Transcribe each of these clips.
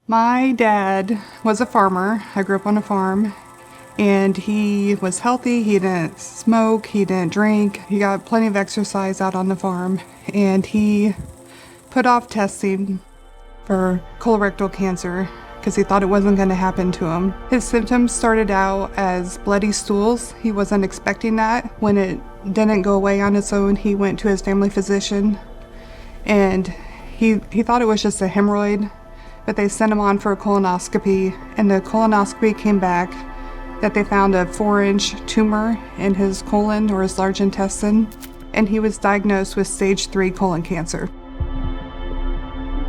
My dad was a farmer. I grew up on a farm, and he was healthy. He didn't smoke, he didn't drink. He got plenty of exercise out on the farm, and he put off testing for colorectal cancer because he thought it wasn't going to happen to him. His symptoms started out as bloody stools. He wasn't expecting that. When it didn't go away on its own, he went to his family physician, and he thought it was just a hemorrhoid, but they sent him on for a colonoscopy, and the colonoscopy came back that they found a 4-inch tumor in his colon or his large intestine, and he was diagnosed with stage 3 colon cancer.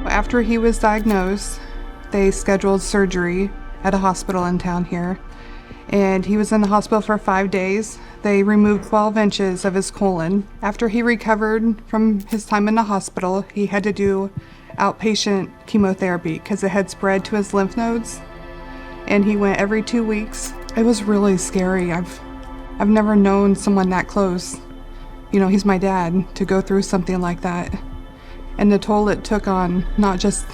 After he was diagnosed, they scheduled surgery at a hospital in town here, and he was in the hospital for 5 days. They removed 12 inches of his colon. After he recovered from his time in the hospital, he had to do outpatient chemotherapy because it had spread to his lymph nodes, and he went every 2 weeks. It was really scary. I've never known someone that close, he's my dad, to go through something like that, and the toll it took on not just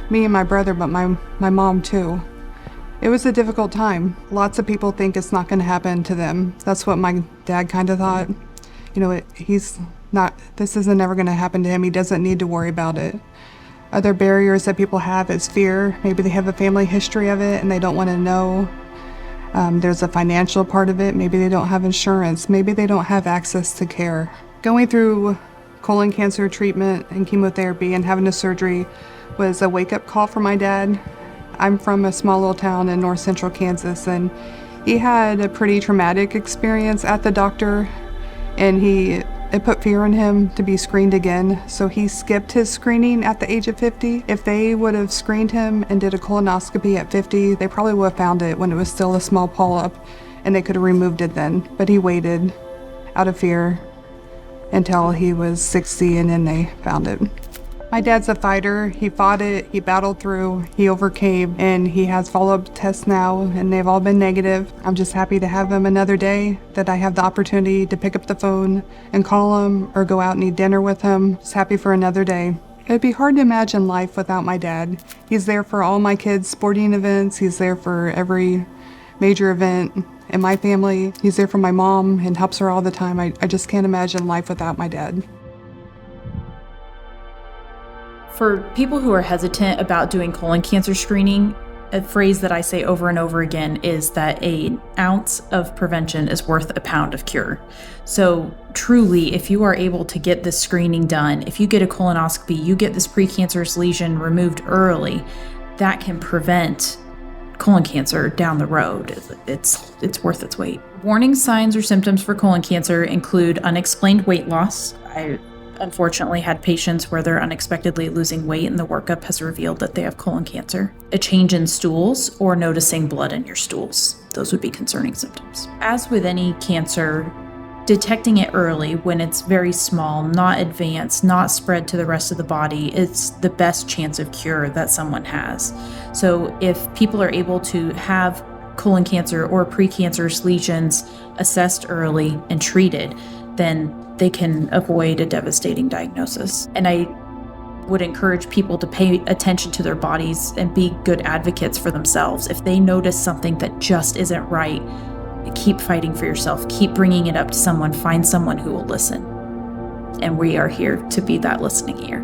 me and my brother, but my mom too. It was a difficult time. Lots of people think it's not going to happen to them. That's what my dad kind of thought. This isn't ever going to happen to him. He doesn't need to worry about it. Other barriers that people have is fear. Maybe they have a family history of it and they don't want to know. There's a financial part of it. Maybe they don't have insurance. Maybe they don't have access to care. Going through colon cancer treatment and chemotherapy and having a surgery was a wake-up call for my dad. I'm from a small little town in north central Kansas, and he had a pretty traumatic experience at the doctor, and it put fear in him to be screened again, so he skipped his screening at the age of 50. If they would have screened him and did a colonoscopy at 50, they probably would have found it when it was still a small polyp, and they could have removed it then. But he waited out of fear until he was 60, and then they found it. My dad's a fighter. He fought it, he battled through, he overcame, and he has follow-up tests now, and they've all been negative. I'm just happy to have him another day, that I have the opportunity to pick up the phone and call him or go out and eat dinner with him. Just happy for another day. It'd be hard to imagine life without my dad. He's there for all my kids' sporting events. He's there for every major event in my family. He's there for my mom and helps her all the time. I just can't imagine life without my dad. For people who are hesitant about doing colon cancer screening, a phrase that I say over and over again is that an ounce of prevention is worth a pound of cure. So truly, if you are able to get this screening done, if you get a colonoscopy, you get this precancerous lesion removed early, that can prevent colon cancer down the road. It's worth its weight. Warning signs or symptoms for colon cancer include unexplained weight loss. I unfortunately had patients where they're unexpectedly losing weight and the workup has revealed that they have colon cancer. A change in stools or noticing blood in your stools. Those would be concerning symptoms. As with any cancer, detecting it early when it's very small, not advanced, not spread to the rest of the body, it's the best chance of cure that someone has. So if people are able to have colon cancer or precancerous lesions assessed early and treated, then they can avoid a devastating diagnosis. And I would encourage people to pay attention to their bodies and be good advocates for themselves. If they notice something that just isn't right, keep fighting for yourself. Keep bringing it up to someone. Find someone who will listen. And we are here to be that listening ear.